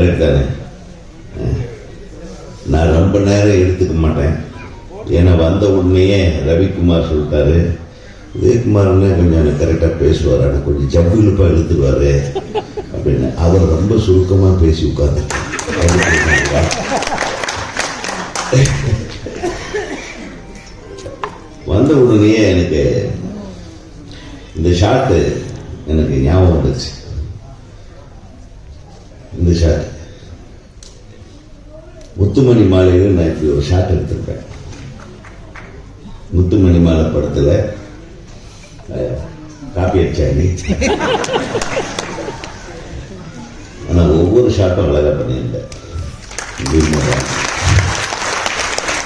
Correct தானே? நான் ரொம்ப நேரம் எடுத்துக்க மாட்டேன். ஏன்னா வந்த உடனேயே ரவிக்குமார் சொல்லிட்டாரு, உதயகுமார்னு கொஞ்சம் எனக்கு கரெக்டாக பேசுவார், ஆனால் கொஞ்சம் ஜப்புலுப்பாக இழுத்துருவாரு அப்படின்னு. அவர் ரொம்ப சுருக்கமாக பேசி உட்காந்து வந்த உடனேயே எனக்கு இந்த ஷாட்டு எனக்கு ஞாபகம் வந்துச்சு. இந்த ஷாட் முத்துமணி மாலையில் நான் இப்படி ஒரு ஷாட் எடுத்திருப்பேன். முத்துமணி மாலை படத்தில் காப்பி அடிச்சாங்க. ஆனால் ஒவ்வொரு ஷாட்டும் அழகாக பண்ணியிருந்தேன்.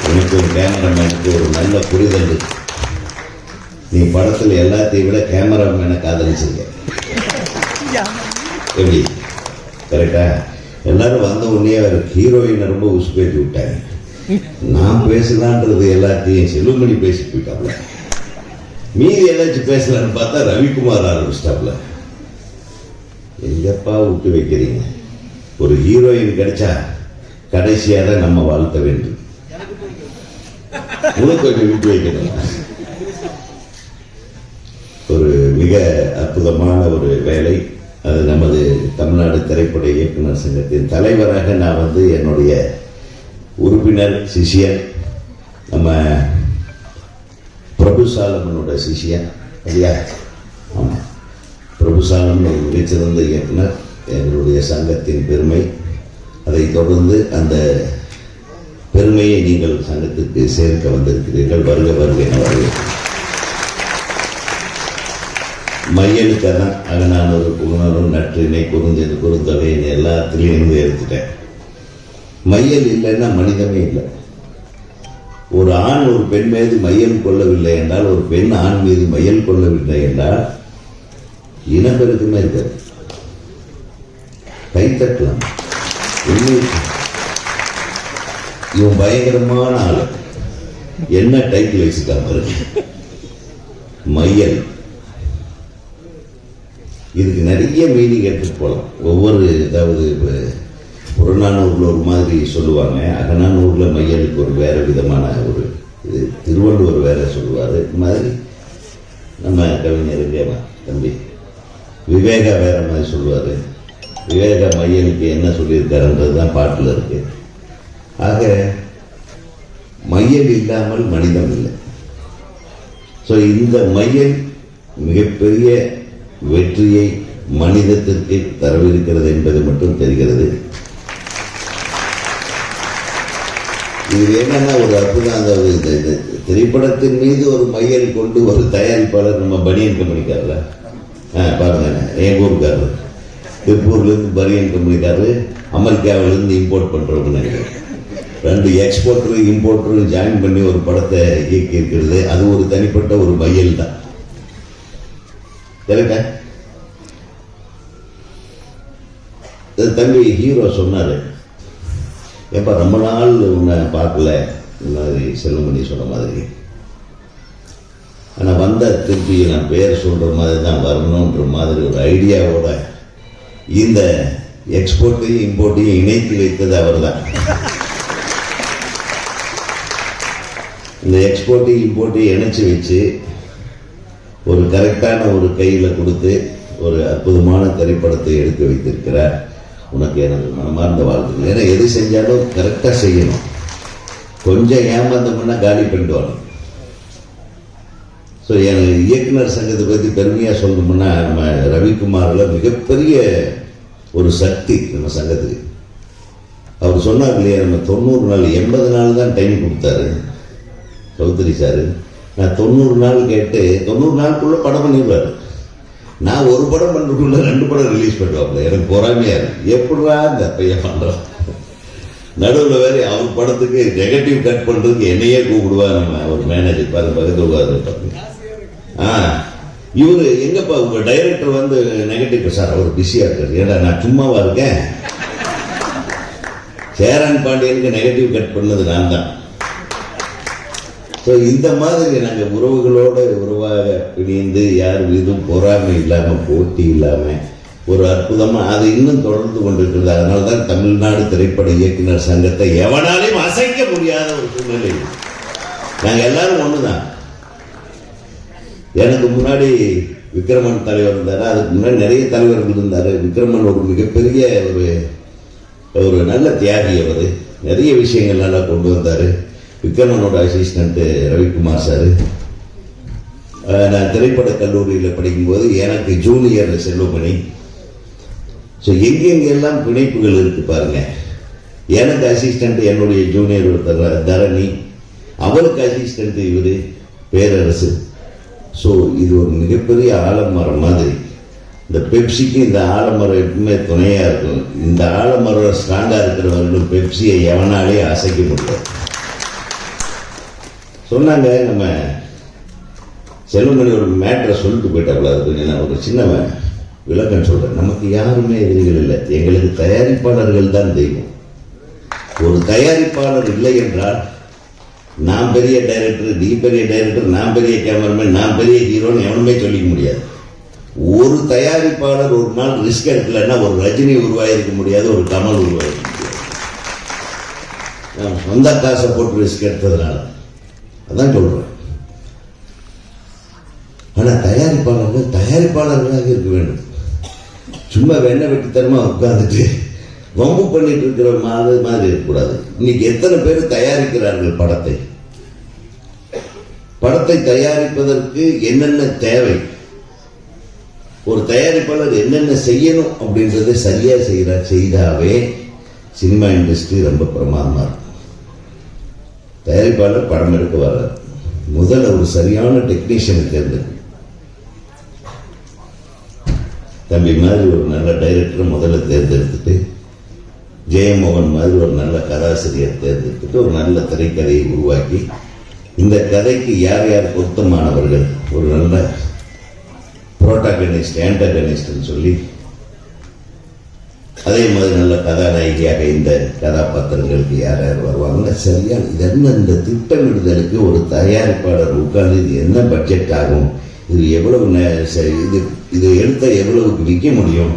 எனக்கு ஒரு கேமராமேனுக்கு ஒரு நல்ல புரிதல் இருக்கு. நீ படத்தில் எல்லாத்தையும் விட கேமராமேனை காதலிச்சிருக்க. எப்படி கரெக்டா? எல்லாரும் வந்த உடனே ஹீரோயினை ரொம்ப உசுப்பேற்றி விட்டாங்க. நான் பேசலான்றது எல்லாத்தையும் செல்லுமணி பேசி போயிட்டாப்ல. மீதி ஏதாச்சும் பேசலான்னு பார்த்தா ரவிக்குமார் ஆரம்பிச்சிட்டாப்ல. எங்கப்பா விட்டு வைக்கிறீங்க? ஒரு ஹீரோயின் கிடைச்சா கடைசியாக தான் நம்ம வாழ்த்த வேண்டும். கொஞ்சம் விட்டு வைக்கணும். ஒரு மிக அற்புதமான ஒரு வேலை அது. நமது தமிழ்நாடு திரைப்பட இயக்குனர் சங்கத்தின் தலைவராக நான் என்னுடைய உறுப்பினர் சிஷியன் நம்ம பிரபுசாலமனோட சிஷியன் இல்லையா? ஆமாம், பிரபுசாலமன் ஒரு மிகச்சிறந்த இயக்குனர், எங்களுடைய சங்கத்தின் பெருமை. அதை தொடர்ந்து அந்த பெருமையை நீங்கள் சங்கத்திற்கு சேர்க்க வந்திருக்கிறீர்கள். வருக வருக என வரவேற்கிறேன். மையலுக்காக தான் அகனானூர் புகுணரும் நற்றினை குறுஞ்சது குறுந்தொகை எல்லாத்திலையும் இருந்து எடுத்துட்டேன். மையல் இல்லைன்னா மனிதமே இல்லை. ஒரு ஆண் ஒரு பெண் மீது மையல் கொள்ளவில்லை என்றால், ஒரு பெண் ஆண் மீது மையல் கொள்ளவில்லை என்றால் இனப்பெருக்குமே இருக்காது. கைத்தட்டலாம். இவன் பயங்கரமான ஆளு. என்ன டைட்டில் வச்சுக்காம இருக்கு? மையல். இதுக்கு நிறைய மீனிங் எடுத்துட்டு போகலாம். ஒவ்வொரு ஏதாவது புறநானூரில் ஒரு மாதிரி சொல்லுவாங்க, அகநானூரில் மையலுக்கு ஒரு வேற விதமான ஒரு இது, திருவள்ளுவர் வேற சொல்லுவார். இது மாதிரி நம்ம கவிஞர் தம்பி விவேகா வேற மாதிரி சொல்லுவார். விவேகா மையலுக்கு என்ன சொல்லியிருக்காருன்றது தான் பாட்டில் இருக்கு. ஆக மையல் இல்லாமல் மனிதம் இல்லை. ஸோ இந்த மையல் மிகப்பெரிய வெற்றியை மனிதத்திற்கு தரவிருக்கிறது என்பது மட்டும் தெரிகிறது. இது என்னன்னா ஒரு அற்புதம். அதாவது இந்த திரைப்படத்தின் மீது ஒரு மையல் கொண்டு ஒரு தயாரிப்பாளர் நம்ம பனியன் கம்பெனிக்காரல பாருங்க, என் ஊருக்காரர் திருப்பூர்லேருந்து பனியன் கம்பெனிக்காரரு, அமெரிக்காவிலேருந்து இம்போர்ட் பண்ணுறவங்க ரெண்டு எக்ஸ்போர்ட்டரும் இம்போர்ட்டரும் ஜாயின் பண்ணி ஒரு படத்தை இயக்கி இருக்கிறது. அது ஒரு தனிப்பட்ட ஒரு மையல் தான். கரெக்டா? தம்பி ஹீரோ சொன்னாரு, எப்ப ரொம்ப நாள் உன்னை பார்க்கல, இந்த மாதிரி செல்வமணி சொன்ன மாதிரி. ஆனால் வந்த திருப்பி நான் பேர் சொல்ற மாதிரி தான் வரணுன்ற மாதிரி ஒரு ஐடியாவோட இந்த எக்ஸ்போர்ட்டையும் இம்போர்ட்டையும் இணைத்து வைத்தது அவர் தான். இந்த எக்ஸ்போர்ட்டையும் இம்போர்ட்டையும் இணைச்சி வச்சு ஒரு கரெக்டான ஒரு கையில் கொடுத்து ஒரு அற்புதமான திரைப்படத்தை எடுத்து வைத்திருக்கிறார். உனக்கு எனது மனமார்ந்த வாழ்த்துக்கள். ஏன்னா எது செஞ்சாலும் கரெக்டாக செய்யணும். கொஞ்சம் ஏமாந்தோம்னா காலி பண்ணிட்டு வரணும். ஸோ எனக்கு இயக்குனர் சங்கத்தை பற்றி பெருமையாக சொல்லணும்னா, நம்ம ரவிக்குமாரில் மிகப்பெரிய ஒரு சக்தி நம்ம சங்கத்துக்கு. அவர் சொன்னார் இல்லையா, நம்ம 90 நாள் 80 நாள் தான் டைம் கொடுத்தாரு சௌத்ரி சார். நான் 90 நாள் கேட்டு 90 நாளுக்குள்ள படம் பண்ணிடுவாரு. நான் ஒரு படம் பண்ணுறதுக்குள்ள 2 படம் ரிலீஸ் பண்ணுவாப்புல. எனக்கு பொறாமையா இருக்கு, எப்படா இந்த பையன் பண்றான். நடுவில் வேற அவர் படத்துக்கு நெகட்டிவ் கட் பண்றதுக்கு என்னையே கூப்பிடுவா நம்ம ஒரு மேனேஜர். பாருங்க பக்கத்தில் உட்காந்து இவரு எங்கப்பா உங்க டைரக்டர் நெகட்டிவ் சார், அவர் பிஸியா இருக்காரு. ஏடா நான் சும்மாவா இருக்கேன்? சேரன் பாண்டியனுக்கு நெகட்டிவ் கட் பண்ணது நான் தான். ஸோ இந்த மாதிரி நாங்கள் உறவுகளோடு உறவாக பிடிந்து யார் மீதும் பொறாமை இல்லாமல் போட்டி இல்லாமல் ஒரு அற்புதமாக அது இன்னும் தொடர்ந்து கொண்டிருக்கிறது. அதனால தான் தமிழ்நாடு திரைப்பட இயக்குனர் சங்கத்தை எவனாலையும் அசைக்க முடியாத ஒரு சூழ்நிலை. நாங்கள் எல்லாரும் ஒன்று தான். எனக்கு முன்னாடி விக்ரமன் தலைவர் இருந்தார், அதுக்கு முன்னாடி நிறைய தலைவர்கள் இருந்தார். விக்ரமன் ஒரு மிகப்பெரிய ஒரு நல்ல தியாகி. அவர் நிறைய விஷயங்கள் நல்லா கொண்டு வந்தார். விக்ரமனோட அசிஸ்டன்ட்டு ரவிக்குமார் சார். நான் திரைப்பட கல்லூரியில் படிக்கும்போது எனக்கு ஜூனியர் செல்வமணி. ஸோ எங்கெங்கெல்லாம் பிணைப்புகள் இருக்கு பாருங்க. எனக்கு அசிஸ்டன்ட் என்னுடைய ஜூனியர் ஒருத்தர் தரணி, அவருக்கு அசிஸ்டன்ட் இவர் பேரரசு. ஸோ இது ஒரு மிகப்பெரிய ஆலமரம் மாதிரி. இந்த பெப்சிக்கு இந்த ஆலமரம் எப்பவுமே துணையாக இருக்கும். இந்த ஆலமரம் ஸ்ட்ராங்காக இருக்கிறவர்களும் பெப்சியை எவனாலே அசைக்க முடியாது. சொன்னாங்க, நம்ம செல்வமணி ஒரு மேட்டரை சொல்லிட்டு போயிட்டாப்புல. அது கொஞ்சம் நான் ஒரு சின்ன விளக்கம் சொல்கிறேன். நமக்கு யாருமே எதிரிகள் இல்லை, எங்களுக்கு தயாரிப்பாளர்கள் தான் தெய்வம். ஒரு தயாரிப்பாளர் இல்லை என்றால் நான் பெரிய டைரக்டர், நீ பெரிய டைரக்டர், நான் பெரிய கேமராமேன், நான் பெரிய ஹீரோன்னு எவனுமே சொல்லிக்க முடியாது. ஒரு தயாரிப்பாளர் ஒரு நாள் ரிஸ்க் எடுக்கலன்னா ஒரு ரஜினி உருவாயிருக்க முடியாது, ஒரு கமல் உருவாயிருக்க முடியாது. சொந்த காசை போட்டு ரிஸ்க் எடுத்ததுனால அதான் சொல்றேன். ஆனால் தயாரிப்பாளர்கள் தயாரிப்பாளர்களாக இருக்க வேண்டும். சும்மா வெண்ணெய் வெட்டித்தனமா உட்கார்ந்துட்டு வம்பு பண்ணிட்டு இருக்கிற மாதிரி இருக்கக்கூடாது. இன்னைக்கு எத்தனை பேர் தயாரிக்கிறார்கள் படத்தை தயாரிப்பதற்கு என்னென்ன தேவை, ஒரு தயாரிப்பாளர் என்னென்ன செய்யணும் அப்படின்றத சரியா செய்தாவே சினிமா இண்டஸ்ட்ரி ரொம்ப பிரமாதமா இருக்கும். தயாரிப்பாளர் படம் எடுக்க வர்றார், முதல்ல ஒரு சரியான டெக்னீஷியனை தேர்ந்தெடுக்கும். தம்பி மாதிரி ஒரு நல்ல டைரக்டரை முதல்ல தேர்ந்தெடுத்துட்டு, ஜெயமோகன் மாதிரி ஒரு நல்ல கதாசிரியர் தேர்ந்தெடுத்துட்டு ஒரு நல்ல திரைக்கதையை உருவாக்கி, இந்த கதைக்கு யார் யார் பொருத்தமானவர்கள், ஒரு நல்ல புரோட்டாகனிஸ்ட் ஆன்டகனிஸ்ட்னு சொல்லி, அதே மாதிரி நல்ல கதாநாயகியாக இந்த கதாபாத்திரங்களுக்கு யார் யார் வருவாங்க, சரியான இதெல்லாம் இந்த திட்டமிடுதலுக்கு ஒரு தயாரிப்பாளர் உட்கார்ந்து இது என்ன பட்ஜெட் ஆகும், இது எவ்வளவு இது எடுத்த எவ்வளவுக்கு விற்க முடியும்,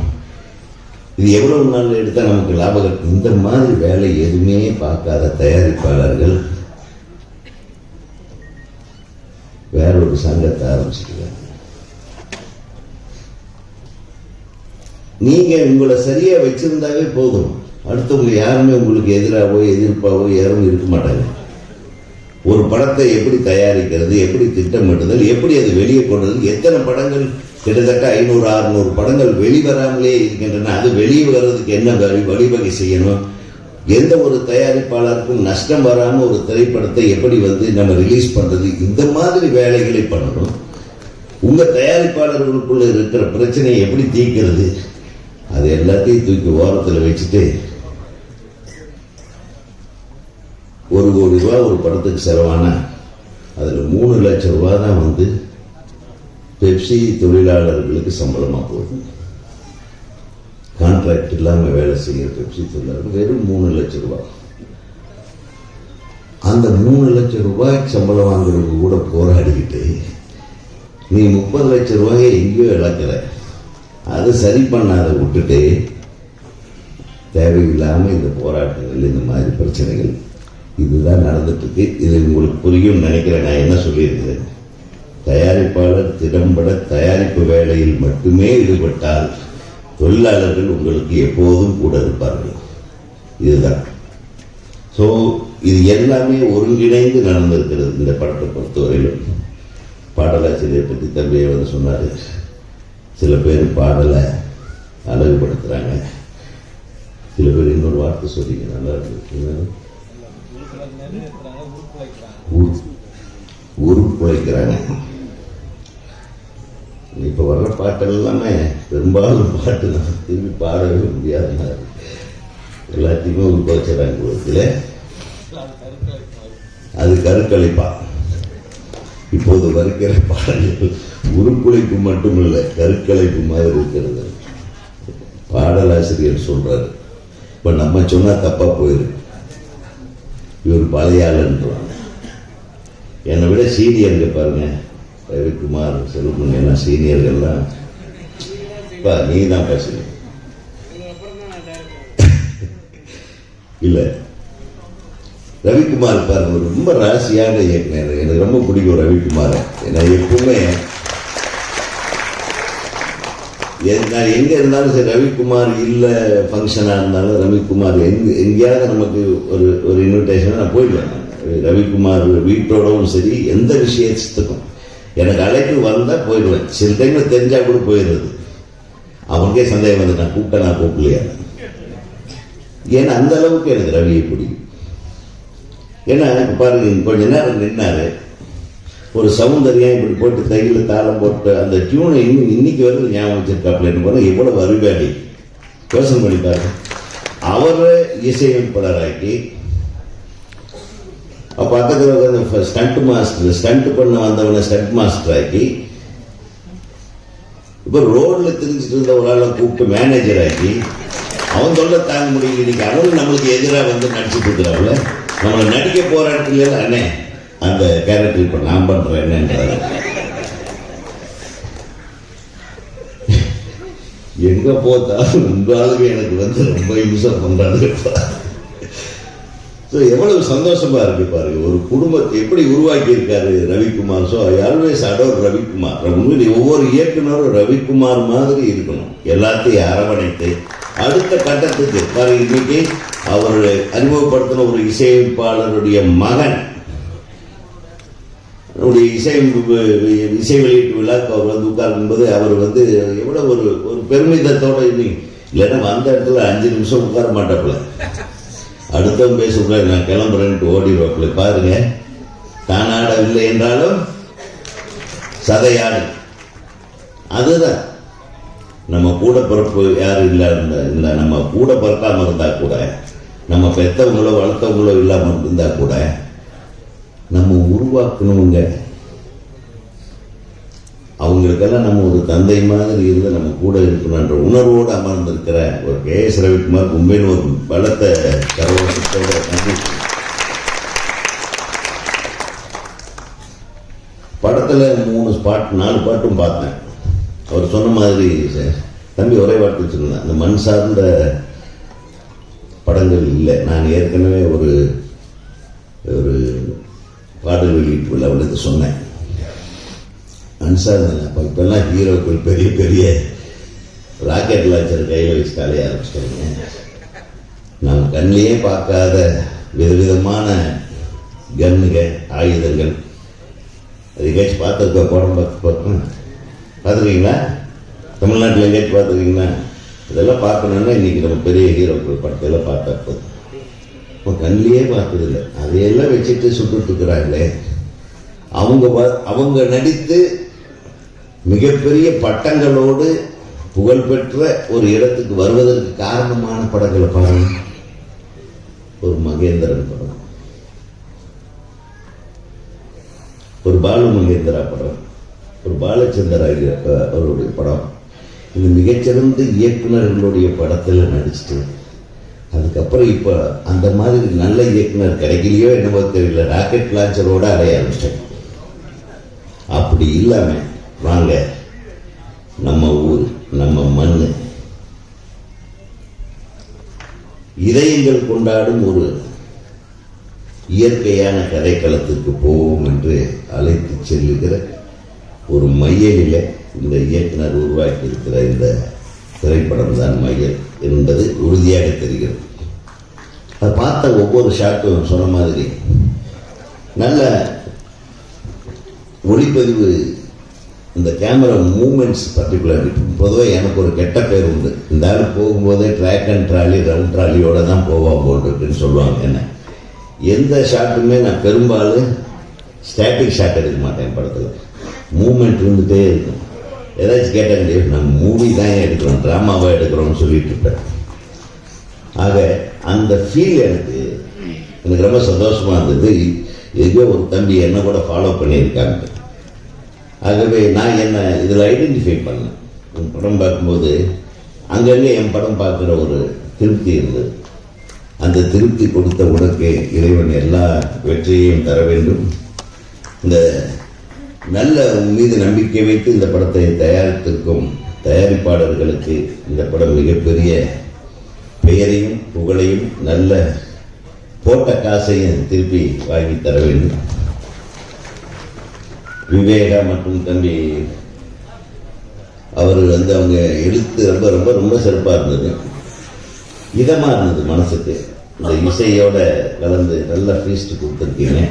இது எவ்வளவு நாள் எடுத்தால் நமக்கு லாபம், இந்த மாதிரி வேலை எதுவுமே பார்க்காத தயாரிப்பாளர்கள் வேற ஒரு சங்கத்தை ஆரம்பிச்சிருக்காங்க. நீங்க உங்களை சரியா வச்சிருந்தாவே போதும், அடுத்தவங்க யாருமே உங்களுக்கு எதிராகவோ எதிர்ப்பாவோ யாரும் இருக்க மாட்டாங்க. ஒரு படத்தை எப்படி தயாரிக்கிறது, எப்படி திட்டமிடுதல், எப்படி அது வெளியே கொண்டது, எத்தனை படங்கள், கிட்டத்தட்ட 500-600 படங்கள் வெளிவராமலே இருக்கின்றன. அது வெளியே வர்றதுக்கு என்ன வழிவகை செய்யணும், எந்த ஒரு தயாரிப்பாளருக்கும் நஷ்டம் வராமல் ஒரு திரைப்படத்தை எப்படி நம்ம ரிலீஸ் பண்றது, இந்த மாதிரி வேலைகளை பண்ணணும். உங்க தயாரிப்பாளர்களுக்குள்ள இருக்கிற பிரச்சனையை எப்படி தீர்க்கிறது, அது எல்லாத்தையும் தூக்கி ஓரத்தில் வச்சுட்டு 1 கோடி ரூபாய் ஒரு படத்துக்கு செலவான அதுல 3 லட்சம் ரூபாய் தான் பெப்சி தொழிலாளர்களுக்கு சம்பளமா போகுது. கான்ட்ராக்ட் இல்லாம வேலை செய்கிற பெப்சி தொழிலாளர்கள் வெறும் 3 லட்சம் ரூபாய். அந்த 3 லட்சம் ரூபாய்க்கு சம்பளம் வாங்குறதுக்கு கூட போராடிக்கிட்டு நீ 30 லட்சம் ரூபாயை எங்கேயோ இழக்கிற, அதை சரி பண்ணாத விட்டுட்டு தேவையில்லாம இந்த போராட்டங்கள், இந்த மாதிரி பிரச்சனைகள் இதுதான் நடந்துட்டு இருக்கு. இது உங்களுக்கு புரியும் நினைக்கிறேன். நான் என்ன சொல்லியிருக்கிறேன், தயாரிப்பாளர் திறம்பட தயாரிப்பு வேலையில் மட்டுமே ஈடுபட்டால் தொழிலாளர்கள் உங்களுக்கு எப்போதும் கூட இருப்பார்கள். இதுதான். ஸோ இது எல்லாமே ஒருங்கிணைந்து நடந்திருக்கிறது இந்த படத்தை பொறுத்தவரையிலும். பாடலாசிரியர் பற்றி தம்பியை சொன்னார். சில பேர் பாடலை அழகுபடுத்துறாங்க, சில பேர் இன்னொரு வார்த்தை சொல்லிங்க நல்லா இருக்கு, உருக்குலைக்கிறாங்க. இப்ப வர்ற பாட்டு எல்லாமே பெரும்பாலும் பாட்டு தான், திரும்பி பாடவே முடியாத எல்லாத்தையுமே உருக்குலைச்சாங்க. அது கருக்கலைப்பா. இப்போது வருகிற பாடல்கள் உருக்குலைப்பு மட்டுமில்லை, கருக்கலைப்பு மாதிரி இருக்கிறது. பாடலாசிரியர் சொல்றாரு, இப்ப நம்ம சொன்னா தப்பா போயிருக்கு, இவர் பழைய ஆளுன்றாங்க. என்னை விட சீனியர்கள் பாருங்க, ரவிக்குமார், செல்வமணி எல்லாம் சீனியர்கள்லாம் எப்பா நீ தான் பேசுங்க. இல்லை, ரவிக்குமார் பாருங்க ரொம்ப ராசியான இயக்குனர். எனக்கு ரொம்ப பிடிக்கும் ரவிக்குமாரை. நான் எப்பவுமே நான் எங்க இருந்தாலும் சரி, ரவிக்குமார் இல்லை ஃபங்க்ஷனாக இருந்தாலும் ரவிக்குமார் எங்கேயாவது நமக்கு ஒரு இன்விடேஷன் நான் போயிடுவேன். ரவிக்குமார் வீட்டோடவும் சரி, எந்த விஷயத்துக்கும் எனக்கு அழைப்பு வந்தால் போயிடுவேன். சில டைம்ல தெரிஞ்சா கூட போயிடுறது. அவனுக்கே சந்தேகம் வந்து நான் கூப்பிடலையா. ஏன்னா அந்த அளவுக்கு எனக்கு ரவியை பிடிக்கும். ஏன்னா பாருங்க, கொஞ்ச நேரம் நின்னாரு, ஒரு சௌந்தர்யம் இப்படி போட்டு தையில தாளம் போட்டு அந்த டியூனை இன்னைக்கு வரைக்கும் ஞாபகம் வச்சிருக்காப்லன்னு போனா எவ்வளவு அறிவாளி. யோசனை பண்ணி பாருங்க. அவரை இசையமைப்பாளராக்கி பக்கத்தில் ஸ்டண்ட் மாஸ்டர், ஸ்டண்ட் பண்ண வந்தவனை ஸ்டண்ட் மாஸ்டர் ஆக்கி, இப்ப ரோட்ல திரிஞ்சிட்டு இருந்த ஒரு ஆளை கூப்பிட்டு மேனேஜர் ஆக்கி, அவன் சொல்ல தாங்க முடியல. இன்னைக்கு அவனும் நம்மளுக்கு எதிராக வந்து நடிச்சுட்டு இருக்கிறாங்கள, நம்மளை நடிக்க போற இடத்துல அண்ணே அந்த கேரக்டர் இப்ப நான் பண்றேன் என்னன்றாரு. எங்க போத்தாலும் உங்களாலுக்கு எனக்கு வந்து ரொம்ப யூஸர் பண்றாரு. எவ்வளவு சந்தோஷமா இருக்கு பாருங்க. ஒரு குடும்பத்தை எப்படி உருவாக்கி இருக்காரு Ravikumar. So always adore Ravikumar. ஒவ்வொரு இயக்குனரும் ரவிக்குமார் மாதிரி இருக்கணும். எல்லாத்தையும் அரவணைத்து அடுத்த கட்டத்துக்கு பாருங்க. இன்னைக்கு அவர் அறிமுகப்படுத்தின ஒரு இசையமைப்பாளருடைய மகன் இசை வெளியீட்டு விழாக்கு அவர் வந்து உட்கார்ந்து அவர் வந்து எவ்வளவு ஒரு பெருமிதத்தோட இல்லைன்னா வந்த இடத்துல 5 நிமிஷம் உட்கார மாட்டாப்புல. அடுத்தவங்க பேசக்கூட நான் கிளம்புறேன்ட்டு ஓடிடுவாப்புல. பாருங்க, தானாடவில்லை என்றாலும் சதையாடு. அதுதான் நம்ம கூட பிறப்பு யாரும் இல்லை, நம்ம கூட பிறக்காம இருந்தா கூட, நம்ம பெத்தவங்களோ வளர்த்தவங்களோ இல்லாம இருந்தா கூட, நம்ம உருவாக்கணுங்க. அவங்களுக்கெல்லாம் நம்ம ஒரு தந்தை மாதிரி இருந்து நம்ம கூட இருக்கணும்ன்ற உணர்வோடு அமர்ந்திருக்கிற ஒரு கே.எஸ். ரவிக்குமார் உண்மையில ஒரு பலத்த கரவசத்தோட நன்றி. படத்துல 3 ஸ்பாட் 4 பாட்டும் பார்த்தேன். அவர் சொன்ன மாதிரி தம்பி ஒரே வார்த்தை வச்சிருந்தேன், அந்த மண் சார்ந்த படங்கள் இல்லை. நான் ஏற்கனவே ஒரு பாடல் வெளியீட்டு விழாவில் சொன்னேன். மனுஷாருங்க இப்பெல்லாம் ஹீரோக்கள் பெரிய பெரிய ராக்கெட் லான்ச்சர் கையில் வச்சு தலைய ஆரம்பிச்சிட்டாங்க. நாம் கண்ணிலேயே பார்க்காத விதவிதமான கன்னுகள், ஆயுதங்கள். அது எங்கேயாச்சும் பார்த்துருக்கா? படம் பார்த்துருக்கீங்களா? தமிழ்நாட்டில் எங்கேயாச்சும் பார்த்துருக்கீங்களா? இதெல்லாம் பார்க்கணுன்னா இன்னைக்கு நம்ம பெரிய ஹீரோக்கள் படத்தெல்லாம் பார்த்தா போதும். கண்ணிலேயே பார்த்ததில்லை, அதையெல்லாம் வச்சுட்டு சுட்டுட்டு இருக்கிறாங்களே. அவங்க நடித்து மிகப்பெரிய பட்டங்களோடு புகழ்பெற்ற ஒரு இடத்துக்கு வருவதற்கு காரணமான படங்களை பாருங்க. ஒரு மகேந்திரன் படம், ஒரு பாலு மகேந்திரா படம், ஒரு பாலச்சந்தர் அவருடைய படம். இந்த மிகச்சிறந்த இயக்குநர்களுடைய படத்தில் நடிச்சுட்டு அதுக்கப்புறம் இப்ப அந்த மாதிரி நல்ல இயக்குனர் கிடைக்கலையோ என்னவோ தெரியல, ராக்கெட் லான்ச்சரோட அடைய ஆரம்பிச்சேன். அப்படி இல்லாம வாங்க, நம்ம ஊர், நம்ம மண்ணு, இதயங்கள் கொண்டாடும் ஒரு இயற்கையான கதைக்களத்திற்கு போவோம் என்று அழைத்து செல்லுகிற ஒரு மையலில் இந்த இயக்குனர் உருவாக்கி இருக்கிற இந்த திரைப்படம் தான் மையல் என்பது உறுதியாக தெரிகிறது. அதை பார்த்த ஒவ்வொரு ஷாட்டும் சொன்ன மாதிரி நல்ல ஒளிப்பதிவு, இந்த கேமரா மூமெண்ட்ஸ் பர்டிகுலர். பொதுவாக எனக்கு ஒரு கெட்ட பேர் உண்டு, இந்த ஆள் போகும்போதே ட்ராக் அண்ட் ட்ராலி ரவுண்ட் ட்ராலியோட தான் போவான் போட்டுன்னு சொல்லுவாங்க. என்ன எந்த ஷாட்டுமே நான் பெரும்பாலும் ஸ்டாட்டிக் ஷாட் எடுக்க மாட்டேன். படத்தில் மூமெண்ட் இருந்துகிட்டே இருக்கும். ஏதாச்சும் கேட்டாங்க, நம்ம மூவி தான் எடுக்கிறோம், ட்ராமாவாக எடுக்கிறோம்னு சொல்லிட்டு இருப்பேன். ஆக அந்த ஃபீல் எனக்கு ரொம்ப சந்தோஷமா இருந்தது. எங்கேயோ ஒரு தம்பி என்ன கூட ஃபாலோ பண்ணியிருக்காங்க. ஆகவே நான் என்ன இதில் ஐடென்டிஃபை பண்ணேன். படம் பார்க்கும்போது அங்கங்கே என் படம் பார்க்குற ஒரு திருப்தி இருந்தது. அந்த திருப்தி கொடுத்த உனக்கு இறைவன் எல்லா வெற்றியையும் தர வேண்டும். இந்த நல்ல மீது நம்பிக்கை வைத்து இந்த படத்தை தயாரிப்பாளர்களுக்கு இந்த படம் மிகப்பெரிய பெயரையும் புகழையும் நல்ல போட்ட காசையும் திருப்பி வாங்கி தர வேண்டும். விவேகா மற்றும் தம்பி அவர் அவங்க எழுத்து ரொம்ப ரொம்ப ரொம்ப சிறப்பாக இருந்தது, இதமாக இருந்தது மனசுக்கு. இந்த இசையோட கலந்து நல்ல ஃபீஸ்ட் கொடுத்துருக்கீங்க.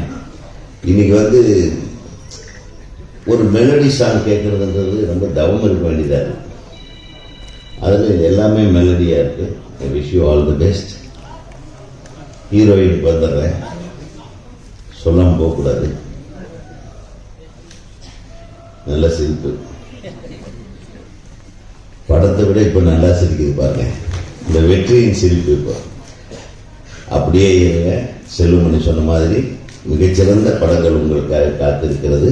இன்னைக்கு ஒரு மெலடி சாங் கேட்கறதுன்றது ரொம்ப தவம் இருக்க வேண்டியதாக இருக்கு. அதில் எல்லாமே மெலடியாக இருக்கு. I wish you all the best. ஹீரோயினுக்கு வந்துடுறேன், சொல்லாமல் போகக்கூடாது. நல்ல சிரிப்பு, படத்தை விட இப்போ நல்லா சிரிக்குது பாருங்க. இந்த வெற்றியின் சிரிப்பு இப்போ அப்படியே இருங்க. செல்வமணி சொன்ன மாதிரி மிகச்சிறந்த படங்கள் உங்களுக்காக காத்திருக்கிறது.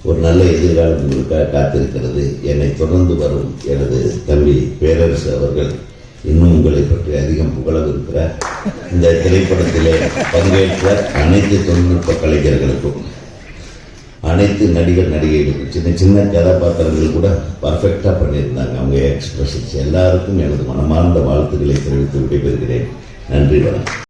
ஒரு நல்ல எதிர்காலம் உங்களுக்காக காத்திருக்கிறது. என்னை தொடர்ந்து வரும் எனது தம்பி பேரரசு அவர்கள் இன்னும் உங்களை பற்றி அதிகம் புகழவிருக்கிறார். இந்த திரைப்படத்திலே பங்கேற்ற அனைத்து தொழில்நுட்ப கலைஞர்களுக்கும், அனைத்து நடிகர் நடிகைகளுக்கும், சின்ன சின்ன கதாபாத்திரங்கள் கூட பர்ஃபெக்டாக பண்ணியிருந்தாங்க. அவங்க எக்ஸ்பிரஷன்ஸ் எல்லாருக்கும் எனது மனமார்ந்த வாழ்த்துக்களை தெரிவித்து விடைபெறுகிறேன். நன்றி, வணக்கம்.